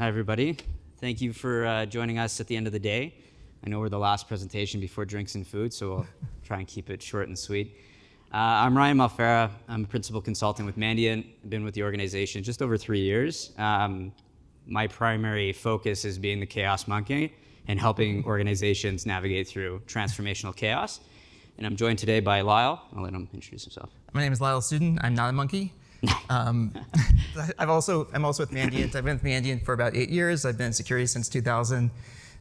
Hi, everybody. Thank you for joining us at the end of the day. I know we're the last presentation before drinks and food, so we'll try and keep it short and sweet. I'm Ryan Malfera. I'm a principal consultant with Mandiant. I've been with the organization just over 3 years. My primary focus is being the chaos monkey and helping organizations navigate through transformational chaos. And I'm joined today by Lyle. I'll let him introduce himself. My name is Lyle Student. I'm not a monkey. I'm also with Mandiant. I've been with Mandiant for about 8 years. I've been in security since 2000.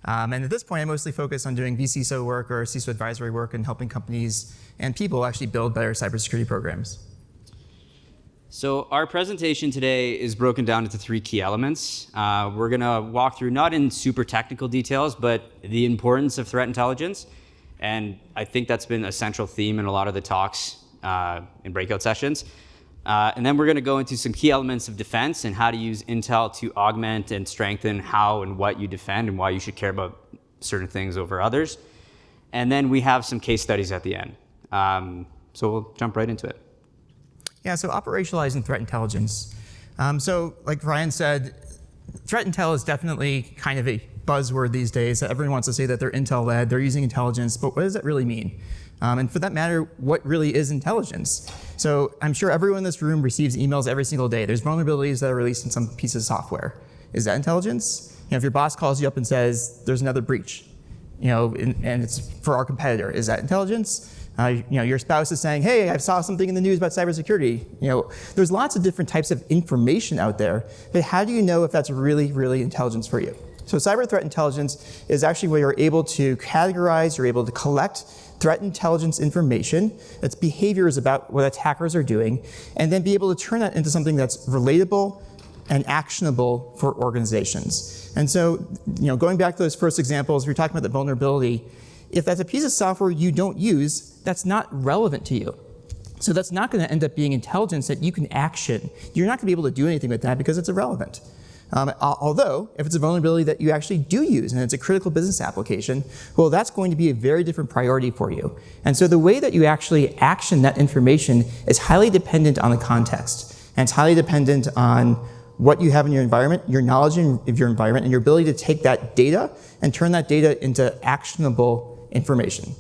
And at this point, I mostly focus on doing vCISO work or CISO advisory work and helping companies and people actually build better cybersecurity programs. So our presentation today is broken down into 3 key elements. We're going to walk through, not in super technical details, but the importance of threat intelligence. And I think that's been a central theme in a lot of the talks in breakout sessions. And then we're going to go into some key elements of defense and how to use Intel to augment and strengthen how and what you defend and why you should care about certain things over others. And then we have some case studies at the end. So we'll jump right into it. Yeah, so operationalizing threat intelligence. So like Ryan said, threat intel is definitely kind of a buzzword these days. Everyone wants to say that they're Intel-led, they're using intelligence, but what does that really mean? And for that matter, what really is intelligence? So I'm sure everyone in this room receives emails every single day. There's vulnerabilities that are released in some piece of software. Is that intelligence? You know, if your boss calls you up and says, there's another breach, and it's for our competitor, is that intelligence? Your spouse is saying, hey, I saw something in the news about cybersecurity. There's lots of different types of information out there, but how do you know if that's really, really intelligence for you? So cyber threat intelligence is actually where you're able to categorize, you're able to collect threat intelligence information, its behaviors about what attackers are doing, and then be able to turn that into something that's relatable and actionable for organizations. And so, going back to those first examples, we were talking about the vulnerability. If that's a piece of software you don't use, that's not relevant to you. So that's not going to end up being intelligence that you can action. You're not going to be able to do anything with that because it's irrelevant. Although, if it's a vulnerability that you actually do use and it's a critical business application, well, that's going to be a very different priority for you. And so the way that you actually action that information is highly dependent on the context. And it's highly dependent on what you have in your environment, your knowledge of your environment, and your ability to take that data and turn that data into actionable information.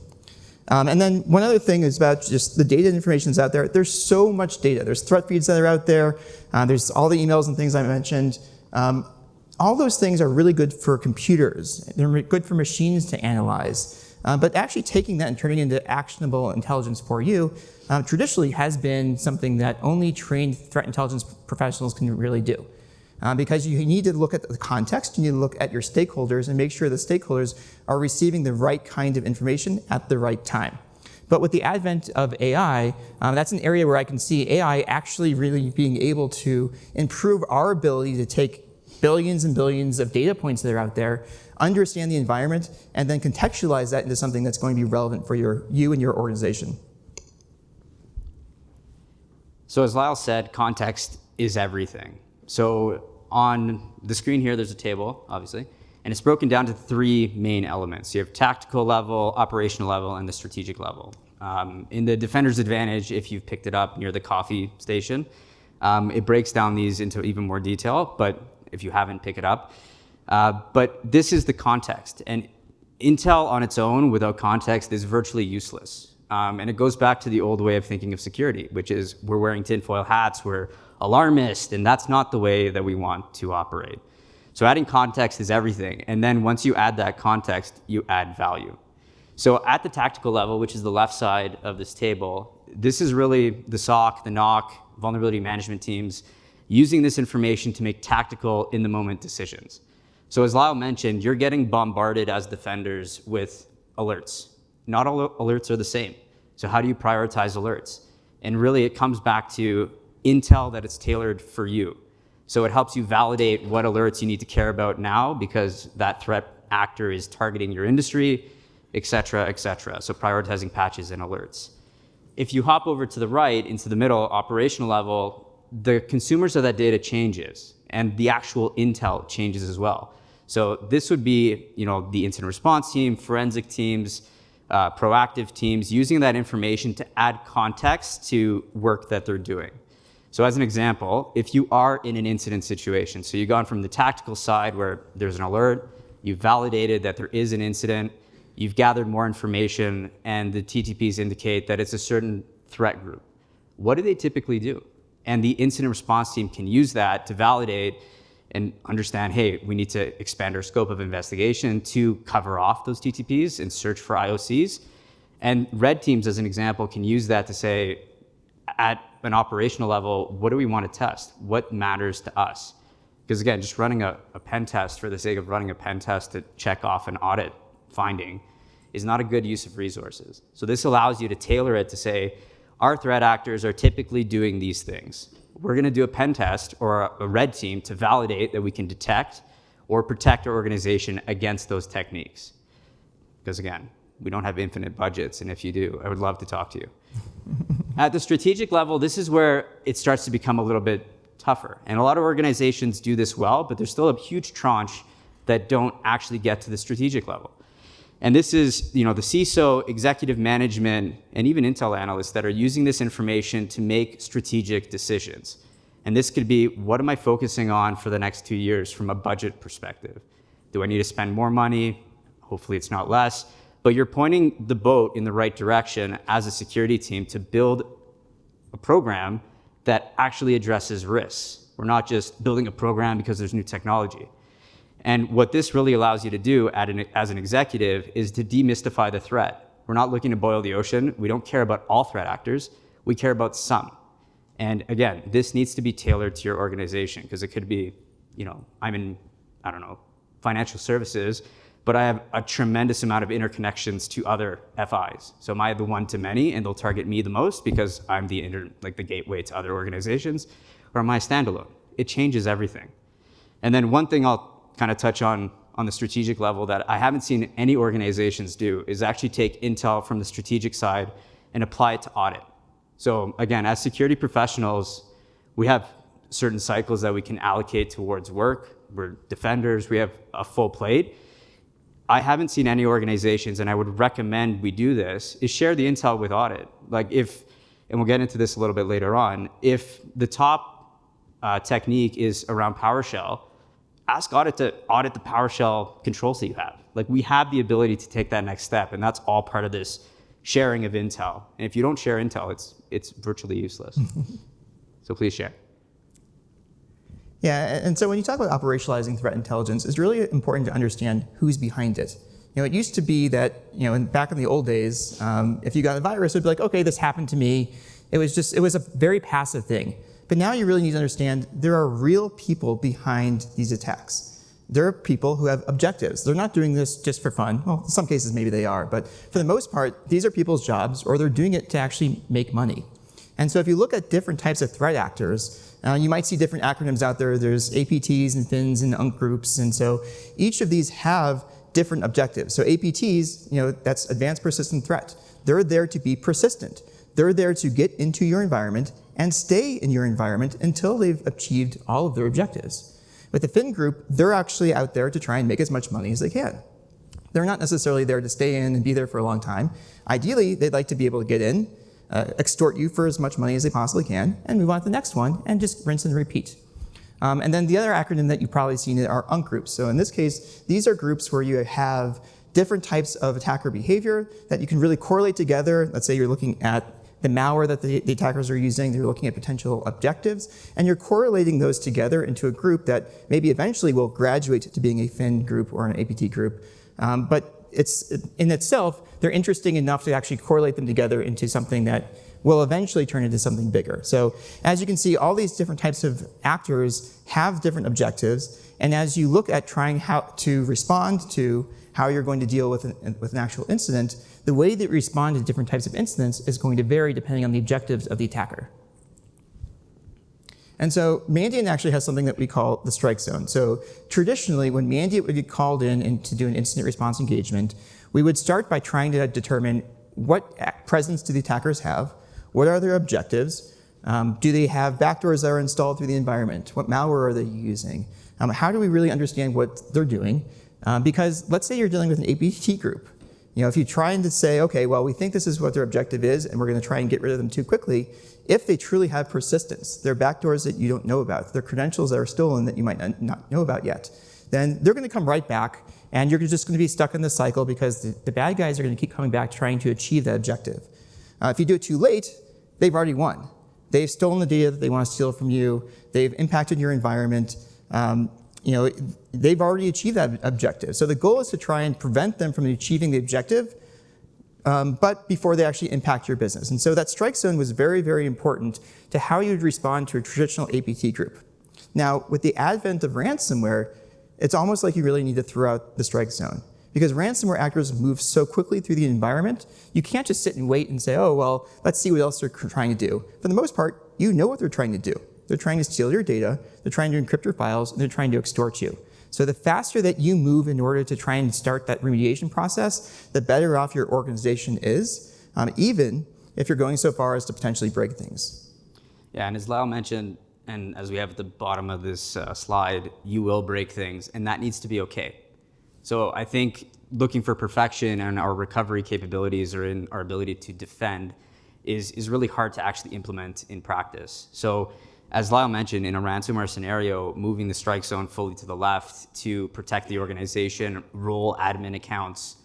And then one other thing is about just the data and information that's out there. There's so much data. There's threat feeds that are out there. There's all the emails and things I mentioned. All those things are really good for computers. They're good for machines to analyze. But actually taking that and turning it into actionable intelligence for you traditionally has been something that only trained threat intelligence professionals can really do. Because you need to look at the context, you need to look at your stakeholders and make sure the stakeholders are receiving the right kind of information at the right time. But with the advent of AI, that's an area where I can see AI actually really being able to improve our ability to take billions and billions of data points that are out there, understand the environment, and then contextualize that into something that's going to be relevant for you and your organization. So as Lyle said, context is everything. So on the screen here, there's a table, obviously, and it's broken down to 3 main elements. You have tactical level, operational level, and the strategic level. In the Defender's Advantage, if you've picked it up near the coffee station, it breaks down these into even more detail, but if you haven't, pick it up. But this is the context, and Intel on its own without context is virtually useless. And it goes back to the old way of thinking of security, which is we're wearing tinfoil hats, we're alarmist, and that's not the way that we want to operate. So adding context is everything. And then once you add that context, you add value. So at the tactical level, which is the left side of this table, this is really the SOC, the NOC, vulnerability management teams, using this information to make tactical in-the-moment decisions. So as Lyle mentioned, you're getting bombarded as defenders with alerts. Not all alerts are the same. So how do you prioritize alerts? And really it comes back to Intel that it's tailored for you. So it helps you validate what alerts you need to care about now because that threat actor is targeting your industry, et cetera, et cetera. So prioritizing patches and alerts. If you hop over to the right into the middle, operational level, the consumers of that data changes and the actual Intel changes as well. So this would be, the incident response team, forensic teams, proactive teams using that information to add context to work that they're doing. So as an example, if you are in an incident situation, so you've gone from the tactical side where there's an alert, you've validated that there is an incident, you've gathered more information, and the TTPs indicate that it's a certain threat group. What do they typically do? And the incident response team can use that to validate and understand, hey, we need to expand our scope of investigation to cover off those TTPs and search for IOCs. And red teams, as an example, can use that to say, at an operational level, what do we want to test? What matters to us? Because again, just running a pen test for the sake of running a pen test to check off an audit finding is not a good use of resources. So this allows you to tailor it to say, our threat actors are typically doing these things. We're going to do a pen test or a red team to validate that we can detect or protect our organization against those techniques. Because again, we don't have infinite budgets, and if you do, I would love to talk to you. At the strategic level, this is where it starts to become a little bit tougher. And a lot of organizations do this well, but there's still a huge tranche that don't actually get to the strategic level. And this is, the CISO, executive management, and even Intel analysts that are using this information to make strategic decisions. And this could be, what am I focusing on for the next 2 years from a budget perspective? Do I need to spend more money? Hopefully it's not less. But you're pointing the boat in the right direction as a security team to build a program that actually addresses risks. We're not just building a program because there's new technology. And what this really allows you to do as an executive is to demystify the threat. We're not looking to boil the ocean. We don't care about all threat actors. We care about some. And again, this needs to be tailored to your organization, because it could be, I'm in, financial services, but I have a tremendous amount of interconnections to other FIs. So am I the one-to-many, and they'll target me the most because I'm the gateway to other organizations, or am I standalone? It changes everything. And then one thing I'll kind of touch on the strategic level that I haven't seen any organizations do is actually take intel from the strategic side and apply it to audit. So again, as security professionals, we have certain cycles that we can allocate towards work. We're defenders, we have a full plate. I haven't seen any organizations, and I would recommend we do this, is share the intel with audit. And we'll get into this a little bit later on, if the top technique is around PowerShell, ask audit to audit the PowerShell controls that you have. We have the ability to take that next step, and that's all part of this sharing of intel. And if you don't share intel, it's virtually useless. So please share. Yeah, and so when you talk about operationalizing threat intelligence, it's really important to understand who's behind it. It used to be that, back in the old days, if you got a virus, it would be like, okay, this happened to me. It was a very passive thing. But now you really need to understand there are real people behind these attacks. There are people who have objectives. They're not doing this just for fun. Well, in some cases maybe they are, but for the most part, these are people's jobs, or they're doing it to actually make money. And so if you look at different types of threat actors, you might see different acronyms out there. There's APTs and FINs and UNC groups, and so each of these have different objectives. So APTs, that's Advanced Persistent Threat. They're there to be persistent. They're there to get into your environment and stay in your environment until they've achieved all of their objectives. With the FIN group, they're actually out there to try and make as much money as they can. They're not necessarily there to stay in and be there for a long time. Ideally, they'd like to be able to get in, extort you for as much money as they possibly can, and move on to the next one, and just rinse and repeat. And then the other acronym that you've probably seen are UNC groups. So in this case, these are groups where you have different types of attacker behavior that you can really correlate together. Let's say you're looking at the malware that the attackers are using, they're looking at potential objectives, and you're correlating those together into a group that maybe eventually will graduate to being a FIN group or an APT group. But in itself, they're interesting enough to actually correlate them together into something that will eventually turn into something bigger. So as you can see, all these different types of actors have different objectives, and as you look at trying how to respond to how you're going to deal with an actual incident, the way that you respond to different types of incidents is going to vary depending on the objectives of the attacker. And so Mandiant actually has something that we call the strike zone. So traditionally, when Mandiant would get called in to do an incident response engagement, we would start by trying to determine what presence do the attackers have, what are their objectives, do they have backdoors that are installed through the environment, what malware are they using, how do we really understand what they're doing? Because let's say you're dealing with an APT group. If you're trying to say, okay, well, we think this is what their objective is, and we're going to try and get rid of them too quickly, if they truly have persistence, they're backdoors that you don't know about, they're credentials that are stolen that you might not know about yet, then they're going to come right back, and you're just going to be stuck in the cycle because the bad guys are going to keep coming back trying to achieve that objective. If you do it too late, they've already won. They've stolen the data that they want to steal from you. They've impacted your environment. They've already achieved that objective. So the goal is to try and prevent them from achieving the objective, but before they actually impact your business. And so that strike zone was very, very important to how you would respond to a traditional APT group. Now, with the advent of ransomware, it's almost like you really need to throw out the strike zone. Because ransomware actors move so quickly through the environment, you can't just sit and wait and say, oh, well, let's see what else they're trying to do. For the most part, you know what they're trying to do. They're trying to steal your data, they're trying to encrypt your files, and they're trying to extort you. So the faster that you move in order to try and start that remediation process, the better off your organization is, even if you're going so far as to potentially break things. Yeah, and as Lyle mentioned, and as we have at the bottom of this slide, you will break things, and that needs to be okay. So I think looking for perfection in our recovery capabilities or in our ability to defend is really hard to actually implement in practice. So as Lyle mentioned, in a ransomware scenario, moving the strike zone fully to the left to protect the organization, role admin accounts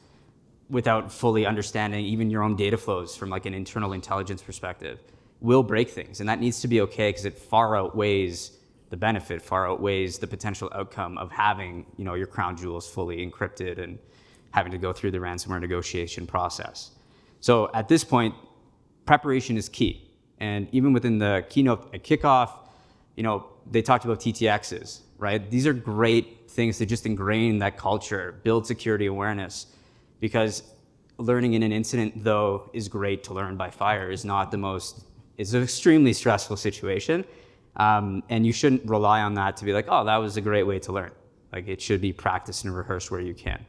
without fully understanding even your own data flows from like an internal intelligence perspective will break things. And that needs to be okay because it far outweighs the benefit, far outweighs the potential outcome of having your crown jewels fully encrypted and having to go through the ransomware negotiation process. So at this point, preparation is key. And even within the keynote at kickoff, they talked about TTXs, right? These are great things to just ingrain that culture, build security awareness, because learning in an incident, though, is great to learn by fire, it's an extremely stressful situation. And you shouldn't rely on that to be like, oh, that was a great way to learn. Like it should be practiced and rehearsed where you can.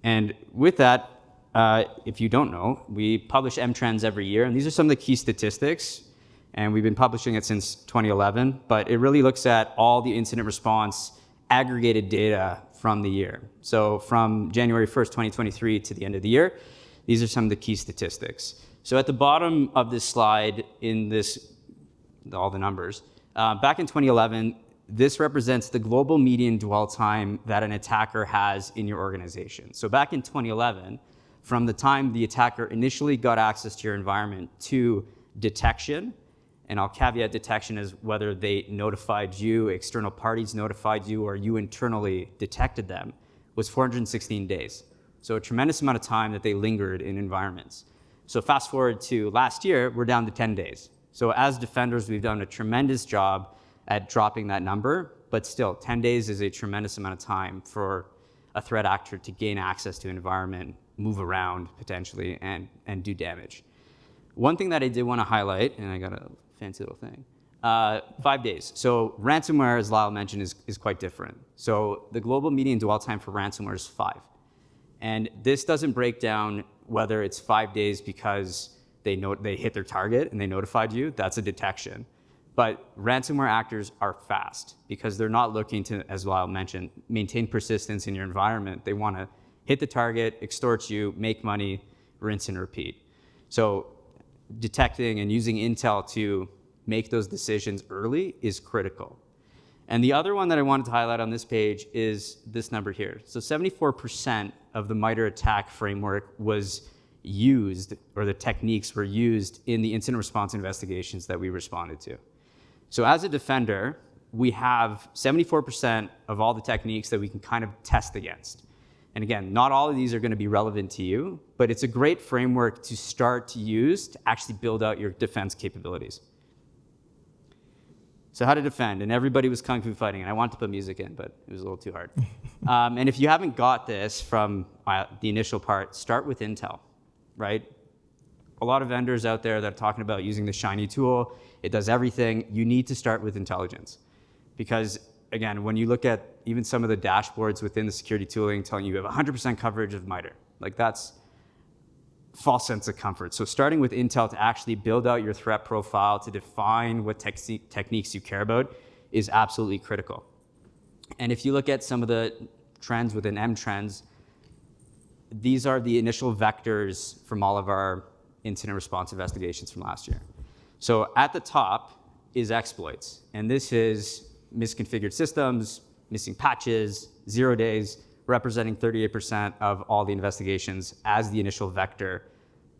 And with that, if you don't know, we publish M-Trends every year, and these are some of the key statistics, and we've been publishing it since 2011, but it really looks at all the incident response aggregated data from the year. So from January 1st, 2023 to the end of the year, these are some of the key statistics. So at the bottom of this slide in all the numbers, back in 2011, this represents the global median dwell time that an attacker has in your organization. So back in 2011, from the time the attacker initially got access to your environment to detection, and I'll caveat detection as whether they notified you, external parties notified you, or you internally detected them, was 416 days. So a tremendous amount of time that they lingered in environments. So fast forward to last year, we're down to 10 days. So as defenders, we've done a tremendous job at dropping that number, but still 10 days is a tremendous amount of time for a threat actor to gain access to an environment, move around potentially, and do damage. One thing that I did want to highlight, and I got a fancy little thing, 5 days. So ransomware, as Lyle mentioned, is quite different. So the global median dwell time for ransomware is 5. And this doesn't break down whether it's 5 days because they hit their target and they notified you, that's a detection. But ransomware actors are fast because they're not looking to, as Lyle mentioned, maintain persistence in your environment. They want to hit the target, extort you, make money, rinse and repeat. So detecting and using intel to make those decisions early is critical. And the other one that I wanted to highlight on this page is this number here. So 74% of the MITRE ATT&CK framework was used, or the techniques were used in the incident response investigations that we responded to. So as a defender, we have 74% of all the techniques that we can kind of test against. And again, not all of these are going to be relevant to you, but it's a great framework to start to use to actually build out your defense capabilities. So how to defend, and everybody was kung fu fighting, and I wanted to put music in, but it was a little too hard. And if you haven't got this from the initial part, start with intel, right? A lot of vendors out there that are talking about using the shiny tool, it does everything. You need to start with intelligence. Because again, when you look at even some of the dashboards within the security tooling telling you have 100% coverage of MITRE, like that's false sense of comfort. So starting with intel to actually build out your threat profile, to define what techniques you care about is absolutely critical. And if you look at some of the trends within M-Trends, these are the initial vectors from all of our incident response investigations from last year. So at the top is exploits, and this is misconfigured systems, missing patches, 0 days, representing 38% of all the investigations as the initial vector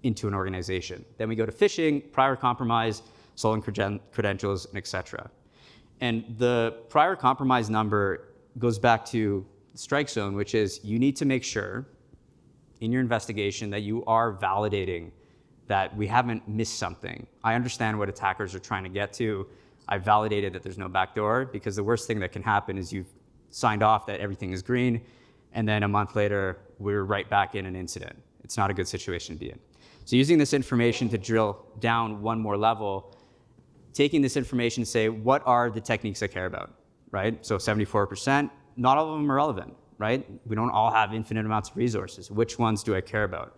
into an organization. Then we go to phishing, prior compromise, stolen credentials, and et cetera. And the prior compromise number goes back to the strike zone, which is you need to make sure in your investigation that you are validating that we haven't missed something. I understand what attackers are trying to get to. I validated that there's no backdoor, because the worst thing that can happen is you've signed off that everything is green, and then a month later, we're right back in an incident. It's not a good situation to be in. So using this information to drill down one more level, taking this information to say, what are the techniques I care about, right? So 74%, not all of them are relevant, right? We don't all have infinite amounts of resources. Which ones do I care about?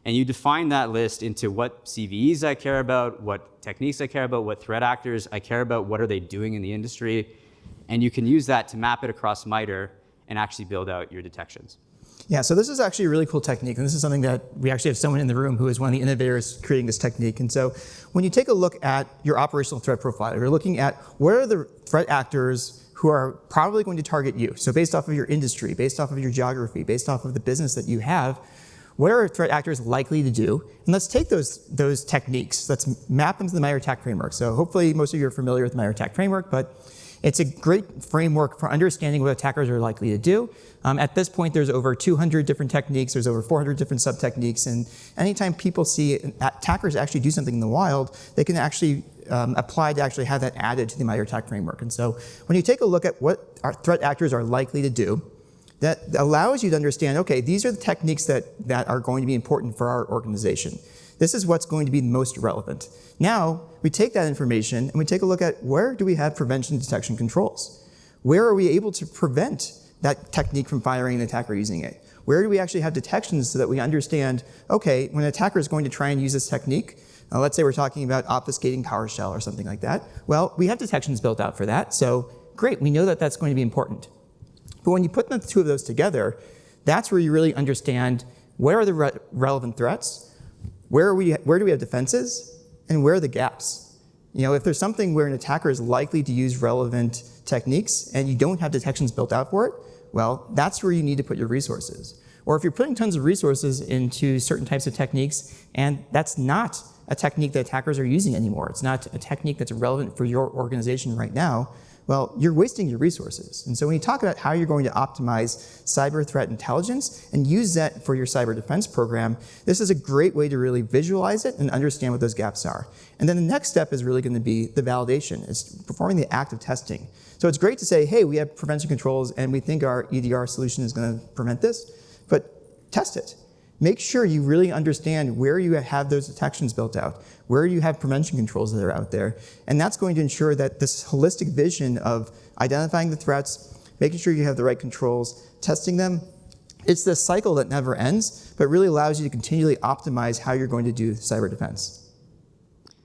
And you define that list into what CVEs I care about, what techniques I care about, what threat actors I care about, what are they doing in the industry, and you can use that to map it across MITRE and actually build out your detections. Yeah, so this is actually a really cool technique, and this is something that we actually have someone in the room who is one of the innovators creating this technique. And so when you take a look at your operational threat profile, you're looking at where are the threat actors who are probably going to target you. So based off of your industry, based off of your geography, based off of the business that you have, what are threat actors likely to do? And let's take those techniques, let's map them to the MITRE ATT&CK framework. So hopefully most of you are familiar with the MITRE ATT&CK framework, but it's a great framework for understanding what attackers are likely to do. At this point, there's over 200 different techniques, there's over 400 different sub-techniques, and anytime people see attackers actually do something in the wild, they can actually apply to actually have that added to the MITRE ATT&CK framework. And so when you take a look at what our threat actors are likely to do, that allows you to understand, okay, these are the techniques that are going to be important for our organization. This is what's going to be most relevant. Now, we take that information and we take a look at where do we have prevention detection controls? Where are we able to prevent that technique from firing an attacker using it? Where do we actually have detections so that we understand, okay, when an attacker is going to try and use this technique, let's say we're talking about obfuscating PowerShell or something like that, well, we have detections built out for that, so great, we know that that's going to be important. But when you put the two of those together, that's where you really understand where are the relevant threats, where do we have defenses, and where are the gaps. You know, if there's something where an attacker is likely to use relevant techniques and you don't have detections built out for it, well, that's where you need to put your resources. Or if you're putting tons of resources into certain types of techniques and that's not a technique that attackers are using anymore, it's not a technique that's relevant for your organization right now, well, you're wasting your resources. And so when you talk about how you're going to optimize cyber threat intelligence and use that for your cyber defense program, this is a great way to really visualize it and understand what those gaps are. And then the next step is really going to be the validation. It's performing the act of testing. So it's great to say, hey, we have prevention controls and we think our EDR solution is going to prevent this, but test it. Make sure you really understand where you have those detections built out, where you have prevention controls that are out there. And that's going to ensure that this holistic vision of identifying the threats, making sure you have the right controls, testing them, it's this cycle that never ends, but really allows you to continually optimize how you're going to do cyber defense.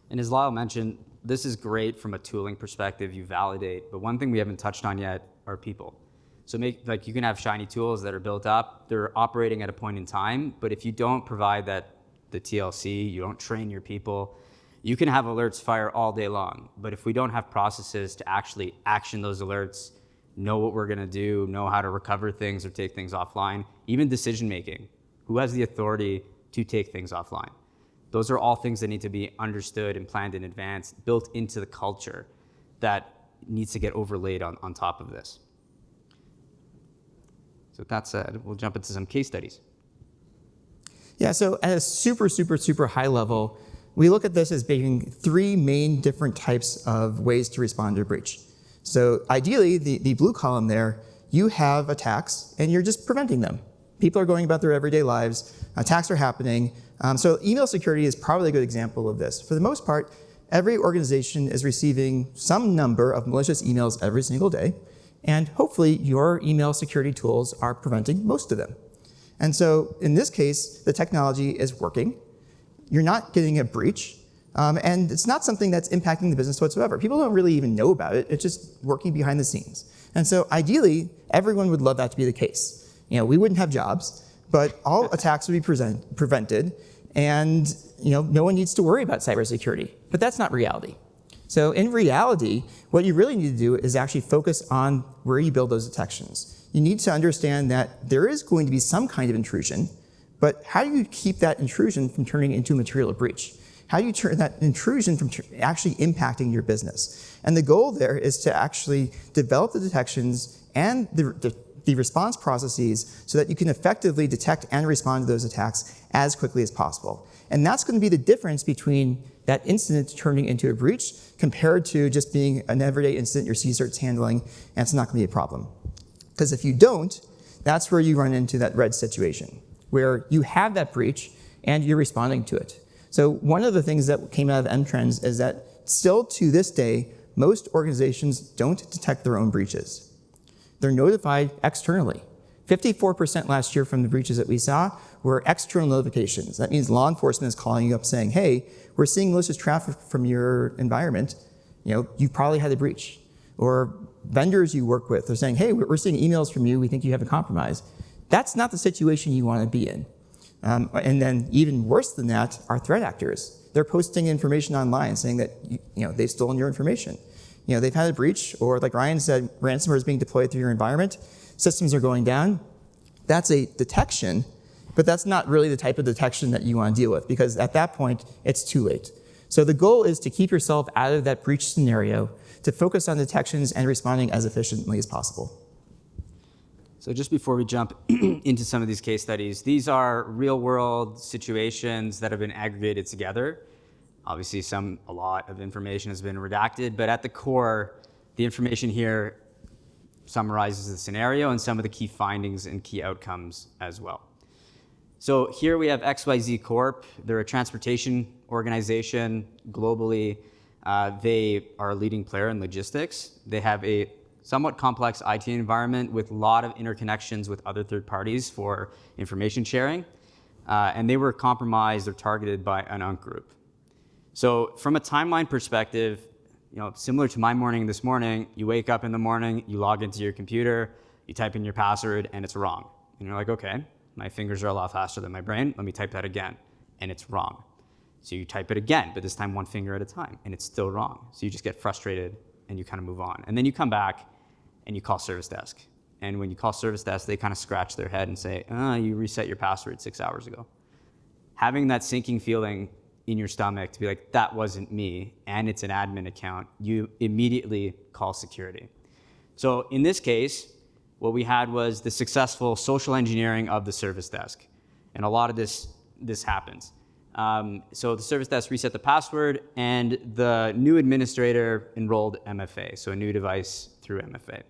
And as Lyle mentioned, this is great from a tooling perspective, you validate, but one thing we haven't touched on yet are people. So you can have shiny tools that are built up, they're operating at a point in time, but if you don't provide the TLC, you don't train your people, you can have alerts fire all day long. But if we don't have processes to actually action those alerts, know what we're gonna do, know how to recover things or take things offline, even decision making, who has the authority to take things offline? Those are all things that need to be understood and planned in advance, built into the culture that needs to get overlaid on top of this. So with that said, we'll jump into some case studies. Yeah, so at a super, super, super high level, we look at this as being three main different types of ways to respond to a breach. So ideally, the blue column there, you have attacks and you're just preventing them. People are going about their everyday lives, attacks are happening. So email security is probably a good example of this. For the most part, every organization is receiving some number of malicious emails every single day. And hopefully your email security tools are preventing most of them. And so in this case, the technology is working. You're not getting a breach. And it's not something that's impacting the business whatsoever. People don't really even know about it. It's just working behind the scenes. And so ideally, everyone would love that to be the case. You know, we wouldn't have jobs, but all attacks would be prevented, and no one needs to worry about cybersecurity. But that's not reality. So in reality, what you really need to do is actually focus on where you build those detections. You need to understand that there is going to be some kind of intrusion, but how do you keep that intrusion from turning into a material breach? How do you turn that intrusion from actually impacting your business? And the goal there is to actually develop the detections and the response processes so that you can effectively detect and respond to those attacks as quickly as possible. And that's going to be the difference between that incident turning into a breach compared to just being an everyday incident your CSIRT's handling, and it's not going to be a problem. Because if you don't, that's where you run into that red situation, where you have that breach and you're responding to it. So one of the things that came out of M-Trends is that still to this day, most organizations don't detect their own breaches. They're notified externally. 54% last year from the breaches that we saw were external notifications. That means law enforcement is calling you up saying, hey, we're seeing malicious traffic from your environment. You probably had a breach. Or vendors you work with are saying, hey, we're seeing emails from you. We think you have a compromise. That's not the situation you want to be in. And then even worse than that are threat actors. They're posting information online saying that they've stolen your information. They've had a breach, or like Ryan said, ransomware is being deployed through your environment. Systems are going down. That's a detection, but that's not really the type of detection that you want to deal with, because at that point, it's too late. So the goal is to keep yourself out of that breach scenario, to focus on detections and responding as efficiently as possible. So just before we jump into some of these case studies, these are real-world situations that have been aggregated together. Obviously, a lot of information has been redacted, but at the core, the information here summarizes the scenario and some of the key findings and key outcomes as well. So here we have XYZ Corp. They're a transportation organization globally. They are a leading player in logistics. They have a somewhat complex IT environment with a lot of interconnections with other third parties for information sharing. And they were compromised or targeted by an UNC group. So from a timeline perspective, similar to my morning this morning, you wake up in the morning, you log into your computer, you type in your password, and it's wrong. And you're like, okay, my fingers are a lot faster than my brain. Let me type that again, and it's wrong. So you type it again, but this time one finger at a time, and it's still wrong. So you just get frustrated, and you kind of move on. And then you come back, and you call service desk. And when you call service desk, they kind of scratch their head and say, you reset your password 6 hours ago. Having that sinking feeling in your stomach to be like, that wasn't me, and it's an admin account, you immediately call security. So in this case, what we had was the successful social engineering of the service desk. And a lot of this happens. So the service desk reset the password, and the new administrator enrolled MFA, so a new device through MFA.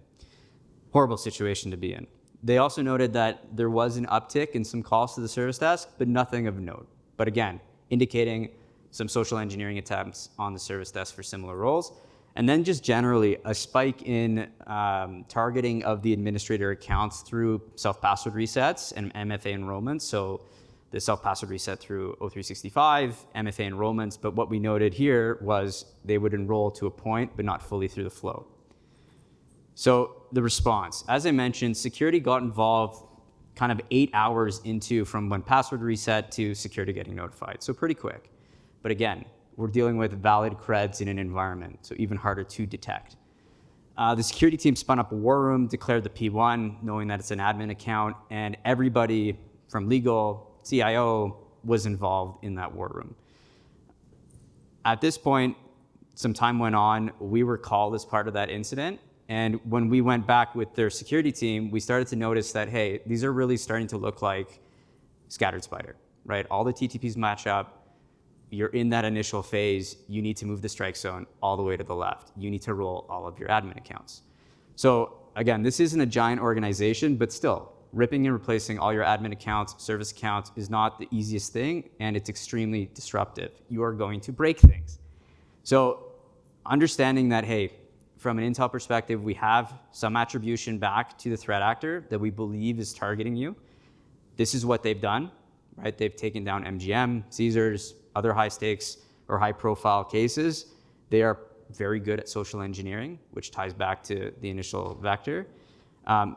Horrible situation to be in. They also noted that there was an uptick in some calls to the service desk, but nothing of note. But again, indicating some social engineering attempts on the service desk for similar roles. And then just generally a spike in targeting of the administrator accounts through self-password resets and MFA enrollments. So the self-password reset through O365, MFA enrollments. But what we noted here was they would enroll to a point, but not fully through the flow. So the response, as I mentioned, security got involved kind of 8 hours into from when password reset to security getting notified. So pretty quick. But again, we're dealing with valid creds in an environment, so even harder to detect. The security team spun up a war room, declared the P1, knowing that it's an admin account, and everybody from legal, CIO, was involved in that war room. At this point, some time went on. We were called as part of that incident. And when we went back with their security team, we started to notice that, hey, these are really starting to look like scattered spider, right? All the TTPs match up. You're in that initial phase. You need to move the strike zone all the way to the left. You need to roll all of your admin accounts. So again, this isn't a giant organization, but still, ripping and replacing all your admin accounts, service accounts is not the easiest thing, and it's extremely disruptive. You are going to break things. So understanding that, hey, from an intel perspective, we have some attribution back to the threat actor that we believe is targeting you. This is what they've done, right? They've taken down MGM, Caesars, other high stakes or high profile cases. They are very good at social engineering, which ties back to the initial vector.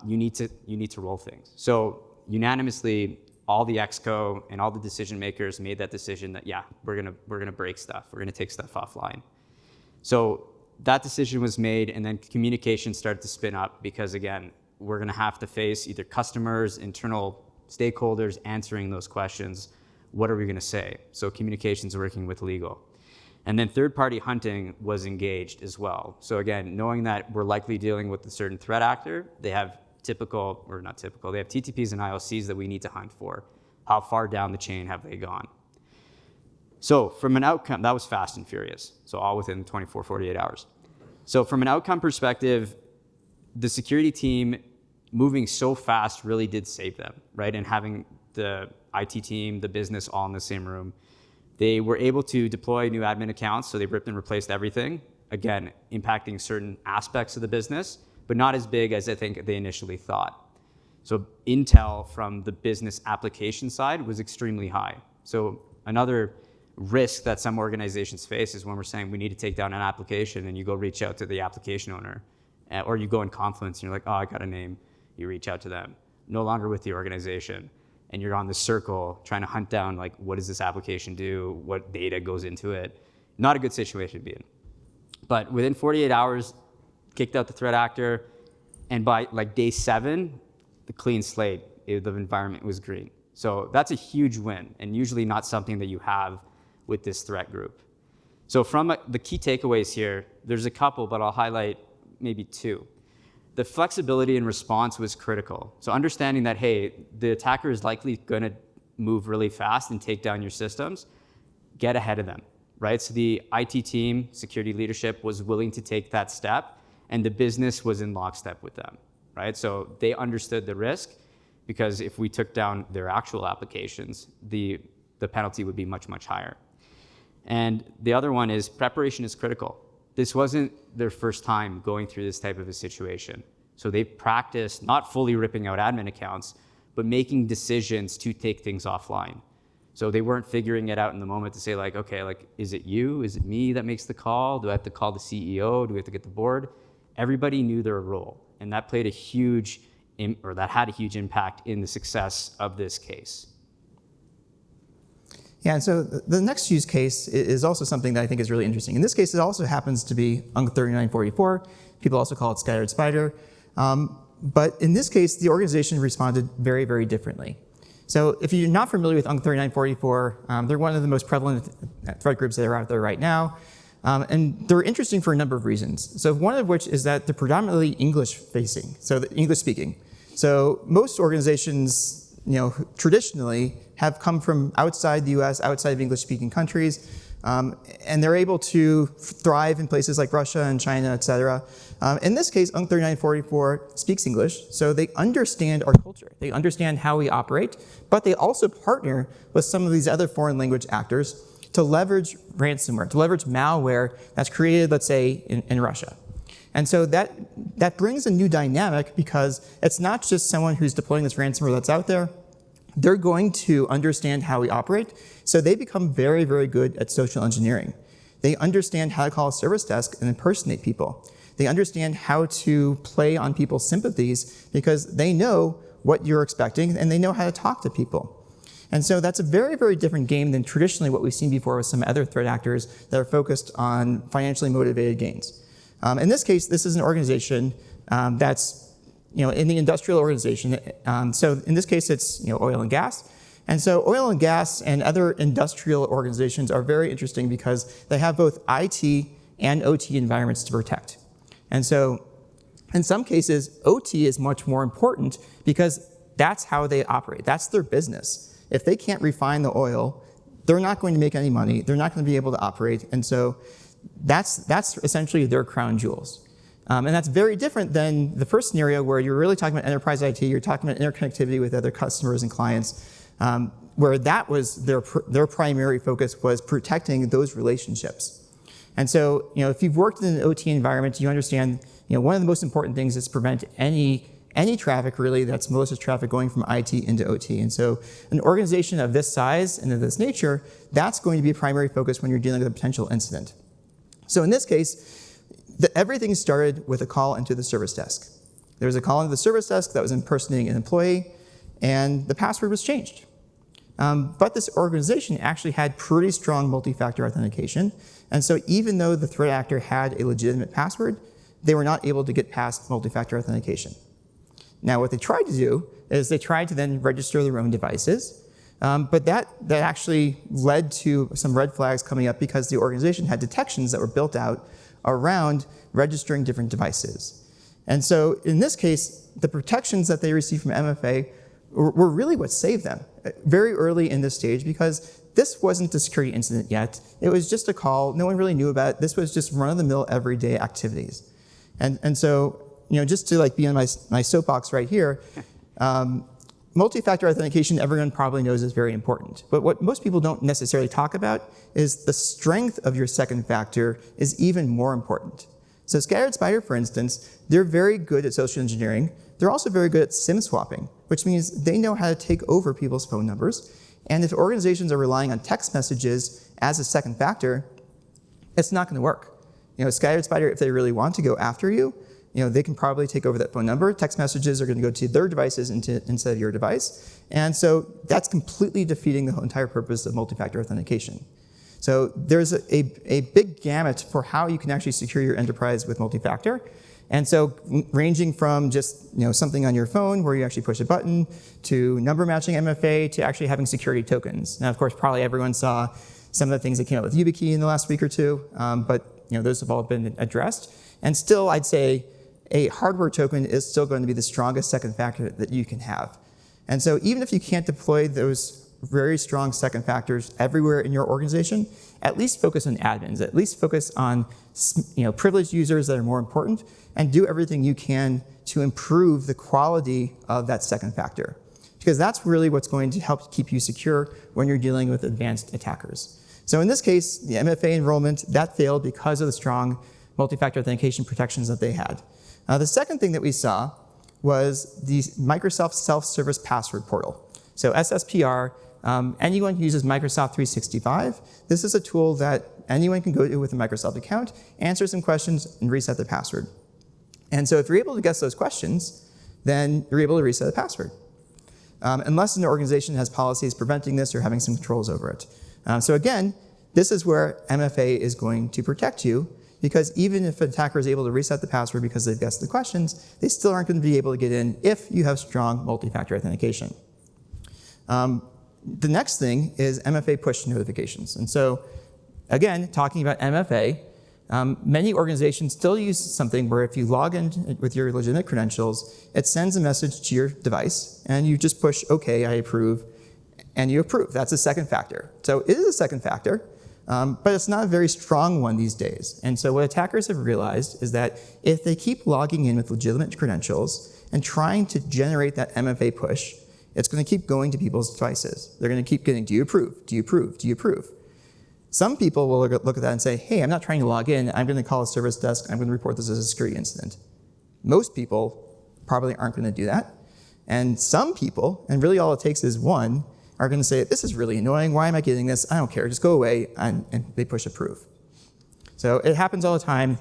You need to roll things. So unanimously, all the exco and all the decision makers made that decision that, yeah, we're gonna break stuff. We're gonna take stuff offline. So that decision was made, and then communication started to spin up because, again, we're gonna have to face either customers, internal stakeholders answering those questions. What are we gonna say? So communications working with legal. And then third-party hunting was engaged as well. So again, knowing that we're likely dealing with a certain threat actor, they have typical, or not typical, they have TTPs and IOCs that we need to hunt for. How far down the chain have they gone? So from an outcome, that was fast and furious. So all within 24, 48 hours. So from an outcome perspective, the security team moving so fast really did save them, right? And having the IT team, the business all in the same room. They were able to deploy new admin accounts, so they ripped and replaced everything. Again, impacting certain aspects of the business, but not as big as I think they initially thought. So intel from the business application side was extremely high. So another risk that some organizations face is when we're saying we need to take down an application and you go reach out to the application owner, or you go in Confluence and you're like, oh, I got a name. You reach out to them, no longer with the organization. And you're on this circle trying to hunt down, like, what does this application do? What data goes into it? Not a good situation to be in. But within 48 hours, kicked out the threat actor. And by like day 7, the clean slate, the environment was green. So that's a huge win, and usually not something that you have with this threat group. So from the key takeaways here, there's a couple, but I'll highlight maybe 2. The flexibility in response was critical. So understanding that, hey, the attacker is likely gonna move really fast and take down your systems, get ahead of them, right? So the IT team, security leadership was willing to take that step, and the business was in lockstep with them, right? So they understood the risk, because if we took down their actual applications, the penalty would be much, much higher. And the other one is preparation is critical. This wasn't their first time going through this type of a situation. So they practiced not fully ripping out admin accounts, but making decisions to take things offline. So they weren't figuring it out in the moment to say like, okay, like, is it you? Is it me that makes the call? Do I have to call the CEO? Do we have to get the board? Everybody knew their role, and that played a huge, that had a huge impact in the success of this case. Yeah, and so the next use case is also something that I think is really interesting. In this case, it also happens to be UNC 3944. People also call it Scattered Spider. But in this case, the organization responded very, very differently. So if you're not familiar with UNC 3944, they're one of the most prevalent threat groups that are out there right now. And they're interesting for a number of reasons. So one of which is that they're predominantly English-facing, so English-speaking. So most organizations, traditionally have come from outside the US, outside of English-speaking countries, and they're able to thrive in places like Russia and China, et cetera. In this case, UNC 3944 speaks English, so they understand our culture. They understand how we operate, but they also partner with some of these other foreign language actors to leverage ransomware, to leverage malware that's created, let's say, in Russia. And so that brings a new dynamic, because it's not just someone who's deploying this ransomware that's out there. They're going to understand how we operate, so they become very, very good at social engineering. They understand how to call a service desk and impersonate people. They understand how to play on people's sympathies, because they know what you're expecting and they know how to talk to people. And so that's a very, very different game than traditionally what we've seen before with some other threat actors that are focused on financially motivated gains. In this case, this is an organization that's in the industrial organization. So in this case, it's oil and gas. And so oil and gas and other industrial organizations are very interesting because they have both IT and OT environments to protect. And so in some cases, OT is much more important because that's how they operate. That's their business. If they can't refine the oil, they're not going to make any money. They're not going to be able to operate. And so that's essentially their crown jewels. And that's very different than the first scenario where you're really talking about enterprise IT, you're talking about interconnectivity with other customers and clients, where that was their primary focus was protecting those relationships. And so, if you've worked in an OT environment, you understand, one of the most important things is to prevent any traffic really that's malicious traffic going from IT into OT. And so an organization of this size and of this nature, that's going to be a primary focus when you're dealing with a potential incident. So in this case, everything started with a call into the service desk. There was a call into the service desk that was impersonating an employee, and the password was changed. But this organization actually had pretty strong multi-factor authentication. And so even though the threat actor had a legitimate password, they were not able to get past multi-factor authentication. Now, what they tried to do is they tried to then register their own devices. But that actually led to some red flags coming up because the organization had detections that were built out around registering different devices. And so in this case, the protections that they received from MFA were really what saved them very early in this stage, because this wasn't a security incident yet. It was just a call. No one really knew about it. This was just run-of-the-mill everyday activities. And so, just to be on my soapbox right here, multi-factor authentication, everyone probably knows, is very important. But what most people don't necessarily talk about is the strength of your second factor is even more important. So Scattered Spider, for instance, they're very good at social engineering. They're also very good at SIM swapping, which means they know how to take over people's phone numbers. And if organizations are relying on text messages as a second factor, it's not going to work. Scattered Spider, if they really want to go after you, they can probably take over that phone number. Text messages are going to go to their devices instead of your device. And so that's completely defeating the entire purpose of multi-factor authentication. So there's a big gamut for how you can actually secure your enterprise with multi-factor. And so ranging from just something on your phone where you actually push a button, to number matching MFA, to actually having security tokens. Now, of course, probably everyone saw some of the things that came out with YubiKey in the last week or two, but those have all been addressed. And still, I'd say a hardware token is still going to be the strongest second factor that you can have. And so even if you can't deploy those very strong second factors everywhere in your organization, at least focus on admins, at least focus on privileged users that are more important, and do everything you can to improve the quality of that second factor. Because that's really what's going to help keep you secure when you're dealing with advanced attackers. So in this case, the MFA enrollment, that failed because of the strong multi-factor authentication protections that they had. The second thing that we saw was the Microsoft Self-Service Password Portal. So SSPR, anyone who uses Microsoft 365, this is a tool that anyone can go to with a Microsoft account, answer some questions, and reset the password. And so if you're able to guess those questions, then you're able to reset the password. Unless an organization has policies preventing this or having some controls over it. So again, this is where MFA is going to protect you, because even if an attacker is able to reset the password because they've guessed the questions, they still aren't going to be able to get in if you have strong multi-factor authentication. The next thing is MFA push notifications. And so, again, talking about MFA, many organizations still use something where if you log in with your legitimate credentials, it sends a message to your device, and you just push OK, I approve, and you approve. That's a second factor. So it is a second factor, but it's not a very strong one these days. And so what attackers have realized is that if they keep logging in with legitimate credentials and trying to generate that MFA push, it's going to keep going to people's devices. They're going to keep getting, do you approve? Do you approve? Do you approve? Some people will look at that and say, hey, I'm not trying to log in. I'm going to call a service desk. I'm going to report this as a security incident. Most people probably aren't going to do that. And some people, and really all it takes is one, are going to say, this is really annoying. Why am I getting this? I don't care. Just go away. And they push approve. So it happens all the time.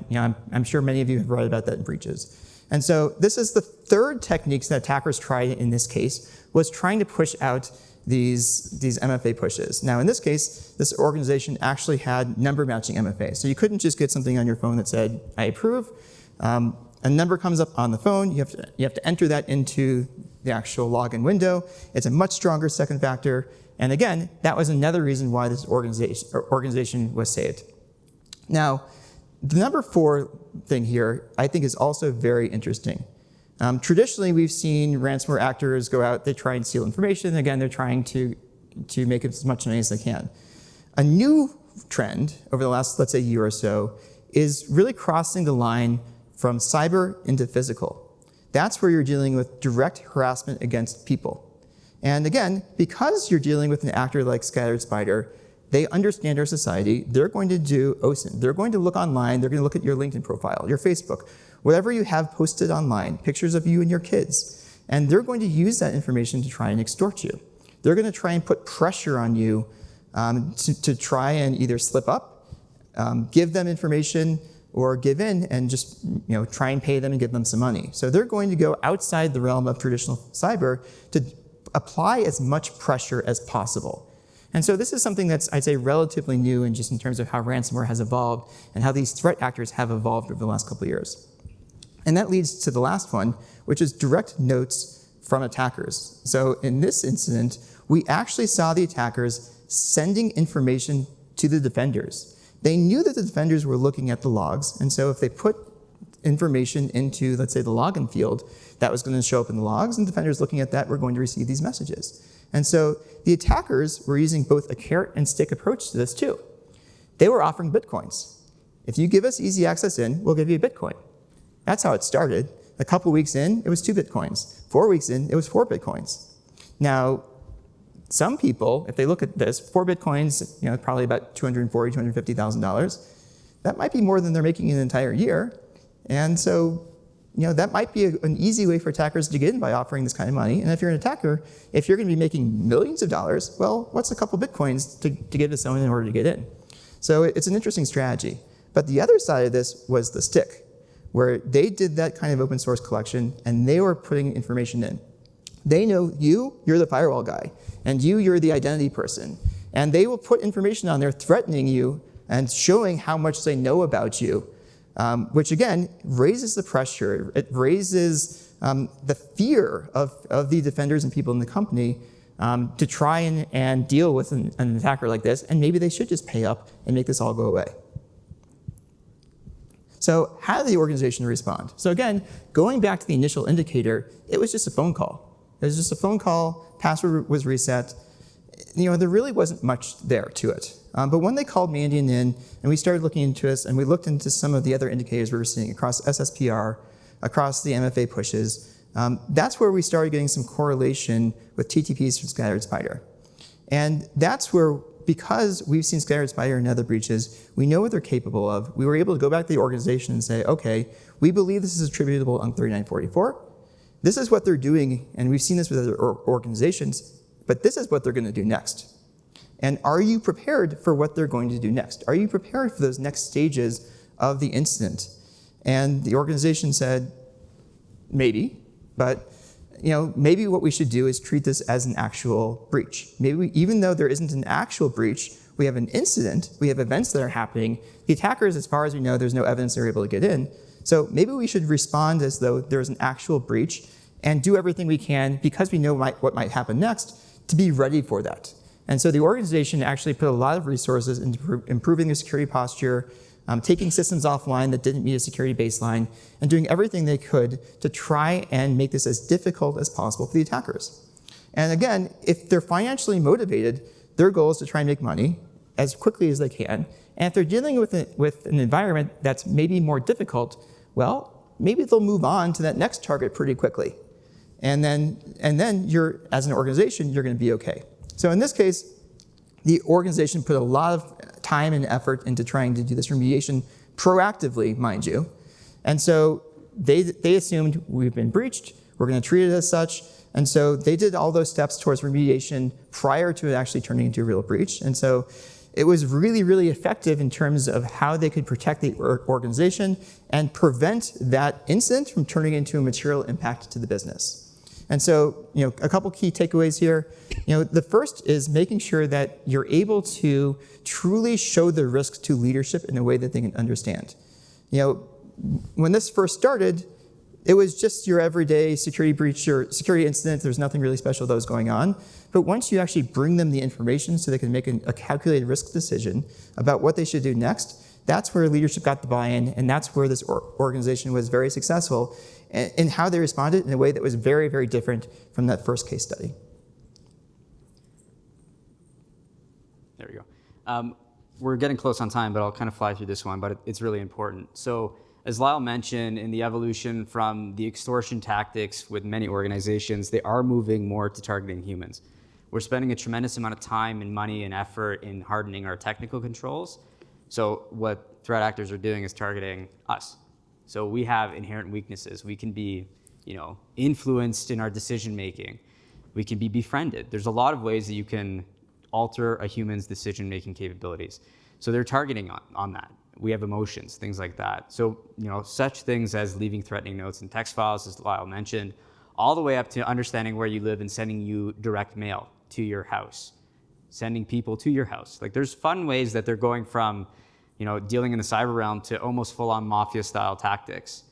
I'm sure many of you have read about that in breaches. And so this is the third technique that attackers tried in this case, was trying to push out these MFA pushes. Now in this case, this organization actually had number matching MFA. So you couldn't just get something on your phone that said, I approve. A number comes up on the phone. You have to enter that into the actual login window. It's a much stronger second factor. And again, that was another reason why this organization was saved. Now, the number 4 thing here, I think, is also very interesting. Traditionally, we've seen ransomware actors go out, they try and steal information. Again, they're trying to make as much money as they can. A new trend over the last, let's say, year or so is really crossing the line from cyber into physical. That's where you're dealing with direct harassment against people. And again, because you're dealing with an actor like Scattered Spider, they understand our society. They're going to do OSINT. They're going to look online. They're going to look at your LinkedIn profile, your Facebook, whatever you have posted online, pictures of you and your kids. And they're going to use that information to try and extort you. They're going to try and put pressure on you to try and either slip up, give them information, or give in and just try and pay them and give them some money. So they're going to go outside the realm of traditional cyber to apply as much pressure as possible. And so this is something that's, I'd say, relatively new in just in terms of how ransomware has evolved and how these threat actors have evolved over the last couple of years. And that leads to the last one, which is direct notes from attackers. So in this incident, we actually saw the attackers sending information to the defenders. They knew that the defenders were looking at the logs, and so if they put information into, let's say, the login field, that was going to show up in the logs, and defenders looking at that were going to receive these messages. And so the attackers were using both a carrot and stick approach to this too. They were offering Bitcoins. If you give us easy access in, we'll give you a Bitcoin. That's how it started. A couple weeks in, it was 2 Bitcoins. 4 weeks in, it was 4 Bitcoins. Now, some people, if they look at this, 4 Bitcoins, probably about $240,000, $250,000. That might be more than they're making in an entire year. And so, that might be an easy way for attackers to get in by offering this kind of money. And if you're an attacker, if you're going to be making millions of dollars, well, what's a couple Bitcoins to give to someone in order to get in? So it's an interesting strategy. But the other side of this was the stick, where they did that kind of open source collection, and they were putting information in. They know you're the firewall guy, and you're the identity person. And they will put information on there threatening you and showing how much they know about you, which again raises the pressure. It raises the fear of the defenders and people in the company to try and deal with an attacker like this, and maybe they should just pay up and make this all go away. So how did the organization respond? So again, going back to the initial indicator, it was just a phone call. It was just a phone call, password was reset. There really wasn't much there to it. But when they called Mandiant in, and we started looking into this, and we looked into some of the other indicators we were seeing across SSPR, across the MFA pushes, that's where we started getting some correlation with TTPs from Scattered Spider. And that's where, because we've seen Scattered Spider and other breaches, we know what they're capable of. We were able to go back to the organization and say, okay, we believe this is attributable on 3944. This is what they're doing, and we've seen this with other organizations, but this is what they're going to do next. And are you prepared for what they're going to do next? Are you prepared for those next stages of the incident? And the organization said, maybe, but maybe what we should do is treat this as an actual breach. Maybe even though there isn't an actual breach, we have an incident, we have events that are happening. The attackers, as far as we know, there's no evidence they're able to get in. So maybe we should respond as though there's an actual breach and do everything we can, because we know what might happen next, to be ready for that. And so the organization actually put a lot of resources into improving their security posture, taking systems offline that didn't meet a security baseline, and doing everything they could to try and make this as difficult as possible for the attackers. And again, if they're financially motivated, their goal is to try and make money as quickly as they can. And if they're dealing with an environment that's maybe more difficult, well, maybe they'll move on to that next target pretty quickly. And then you're, as an organization, you're going to be okay. So in this case, the organization put a lot of time and effort into trying to do this remediation proactively, mind you. And so they assumed we've been breached, we're going to treat it as such. And so they did all those steps towards remediation prior to it actually turning into a real breach. And so it was really, really effective in terms of how they could protect the organization and prevent that incident from turning into a material impact to the business. And so, a couple key takeaways here. The first is making sure that you're able to truly show the risk to leadership in a way that they can understand. When this first started, it was just your everyday security breach or security incident. There's nothing really special that was going on. But once you actually bring them the information so they can make a calculated risk decision about what they should do next, that's where leadership got the buy-in, and that's where this organization was very successful in how they responded in a way that was very, very different from that first case study. There we go. We're getting close on time, but I'll kind of fly through this one, but it's really important. So as Lyle mentioned, in the evolution from the extortion tactics with many organizations, they are moving more to targeting humans. We're spending a tremendous amount of time and money and effort in hardening our technical controls. So what threat actors are doing is targeting us. So we have inherent weaknesses. We can be, influenced in our decision making. We can be befriended. There's a lot of ways that you can alter a human's decision making capabilities. So they're targeting on that. We have emotions, things like that. So, such things as leaving threatening notes and text files, as Lyle mentioned, all the way up to understanding where you live and sending you direct mail to your house, sending people to your house. Like there's fun ways that they're going from, dealing in the cyber realm to almost full-on mafia-style tactics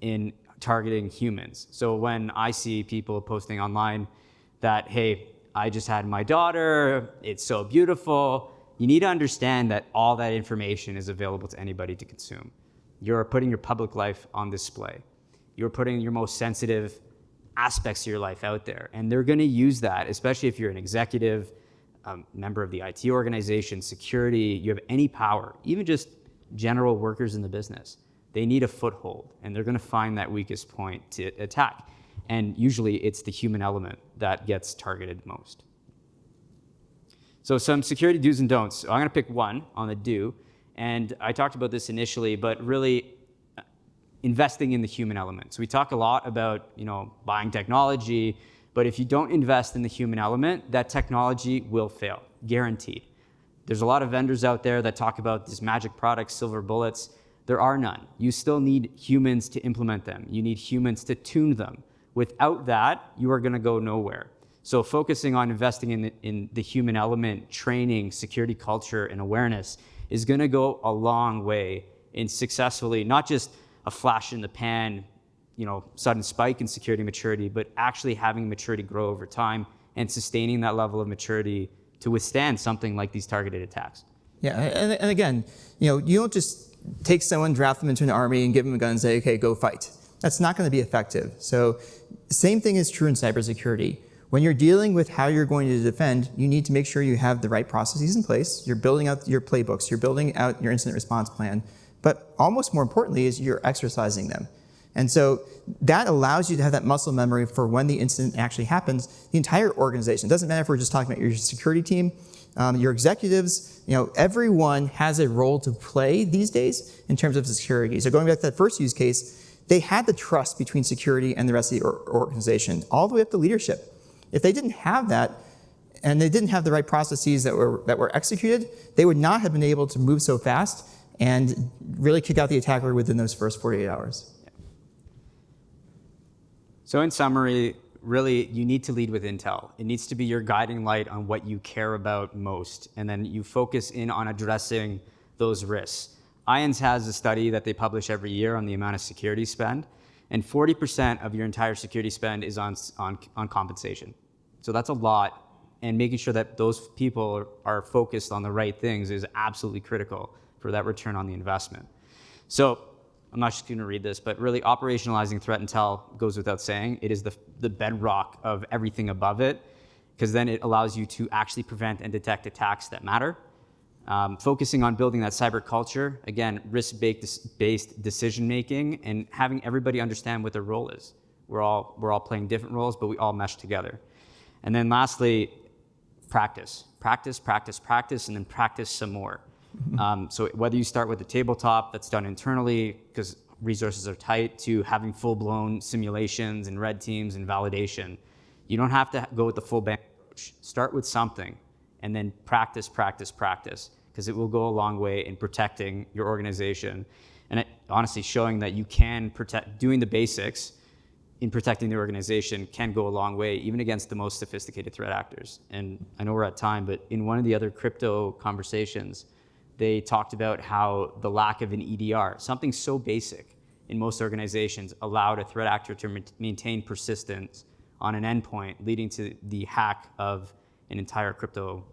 in targeting humans. So when I see people posting online that, hey, I just had my daughter, it's so beautiful, you need to understand that all that information is available to anybody to consume. You're putting your public life on display. You're putting your most sensitive aspects of your life out there. And they're gonna use that, especially if you're an executive, member of the IT organization, security, you have any power, even just general workers in the business. They need a foothold, and they're gonna find that weakest point to attack. And usually it's the human element that gets targeted most. So some security do's and don'ts. So I'm gonna pick one on the do, and I talked about this initially, but really investing in the human element. So we talk a lot about, buying technology, but if you don't invest in the human element, that technology will fail, guaranteed. There's a lot of vendors out there that talk about these magic products, silver bullets. There are none. You still need humans to implement them. You need humans to tune them. Without that, you are gonna go nowhere. So focusing on investing in the human element, training, security culture, and awareness is gonna go a long way in successfully, not just a flash in the pan, sudden spike in security maturity, but actually having maturity grow over time and sustaining that level of maturity to withstand something like these targeted attacks. Yeah, and again, you don't just take someone, draft them into an army, and give them a gun and say, okay, go fight. That's not going to be effective. So same thing is true in cybersecurity. When you're dealing with how you're going to defend, you need to make sure you have the right processes in place. You're building out your playbooks. You're building out your incident response plan. But almost more importantly is you're exercising them. And so that allows you to have that muscle memory for when the incident actually happens. The entire organization, it doesn't matter if we're just talking about your security team, your executives, everyone has a role to play these days in terms of security. So going back to that first use case, they had the trust between security and the rest of the organization, all the way up to leadership. If they didn't have that, and they didn't have the right processes that were executed, they would not have been able to move so fast and really kick out the attacker within those first 48 hours. So in summary, really, you need to lead with intel. It needs to be your guiding light on what you care about most, and then you focus in on addressing those risks. IANS has a study that they publish every year on the amount of security spend, and 40% of your entire security spend is on compensation. So that's a lot, and making sure that those people are focused on the right things is absolutely critical for that return on the investment. So I'm not just going to read this, but really operationalizing threat intel goes without saying. It is the bedrock of everything above it, because then it allows you to actually prevent and detect attacks that matter. Focusing on building that cyber culture, again, risk-based decision-making, and having everybody understand what their role is. We're all playing different roles, but we all mesh together. And then lastly, practice. Practice, practice, practice, and then practice some more. So whether you start with the tabletop that's done internally because resources are tight, to having full-blown simulations and red teams and validation, you don't have to go with the full bang approach. Start with something and then practice, practice, practice, because it will go a long way in protecting your organization. And honestly, showing that you can protect, doing the basics in protecting the organization can go a long way, even against the most sophisticated threat actors. And I know we're at time, but in one of the other crypto conversations, they talked about how the lack of an EDR, something so basic in most organizations, allowed a threat actor to maintain persistence on an endpoint, leading to the hack of an entire crypto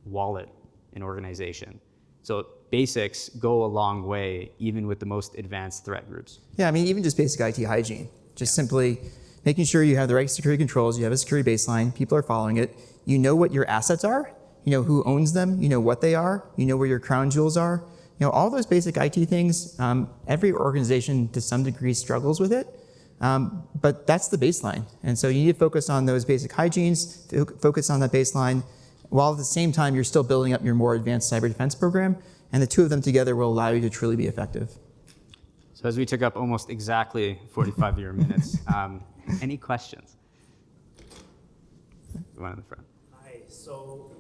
wallet in organization. So basics go a long way, even with the most advanced threat groups. Yeah, I mean, even just basic IT hygiene. Just simply making sure you have the right security controls, you have a security baseline, people are following it, you know what your assets are, you know who owns them, you know what they are, you know where your crown jewels are. All those basic IT things, every organization to some degree struggles with it, but that's the baseline. And so you need to focus on those basic hygienes, focus on that baseline, while at the same time you're still building up your more advanced cyber defense program, and the two of them together will allow you to truly be effective. So as we took up almost exactly 45 of your minutes, any questions? The one in the front. Hi, so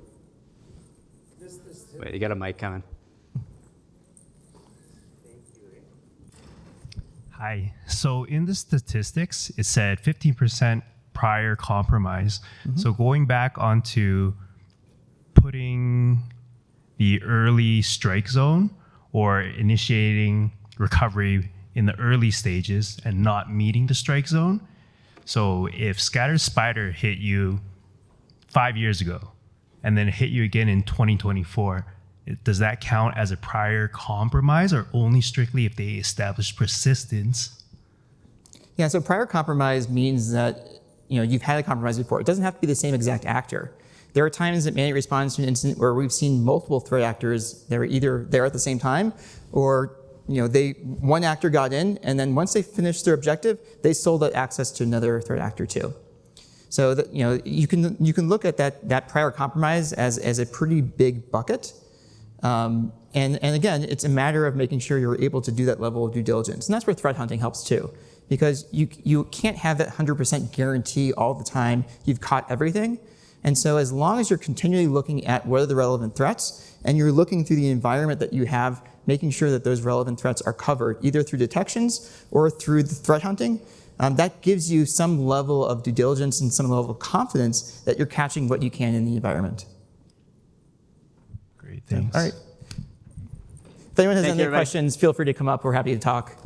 this Wait, you got a mic coming. Thank you. Hi. So in the statistics, it said 15% prior compromise. So going back onto putting the early strike zone or initiating recovery in the early stages and not meeting the strike zone. So if Scatter Spider hit you 5 years ago and then hit you again in 2024, does that count as a prior compromise or only strictly if they establish persistence? Yeah, so prior compromise means that you've had a compromise before. It doesn't have to be the same exact actor. There are times that Mandiant responds to an incident where we've seen multiple threat actors that are either there at the same time or one actor got in, and then once they finished their objective, they sold that access to another threat actor too. So that you can look at that prior compromise as a pretty big bucket. And again, it's a matter of making sure you're able to do that level of due diligence. And that's where threat hunting helps too. Because you can't have that 100% guarantee all the time you've caught everything. And so as long as you're continually looking at what are the relevant threats, and you're looking through the environment that you have, making sure that those relevant threats are covered, either through detections or through the threat hunting, that gives you some level of due diligence and some level of confidence that you're catching what you can in the environment. Great, thanks. All right. If anyone has Thank any you, everybody. questions, feel free to come up. We're happy to talk.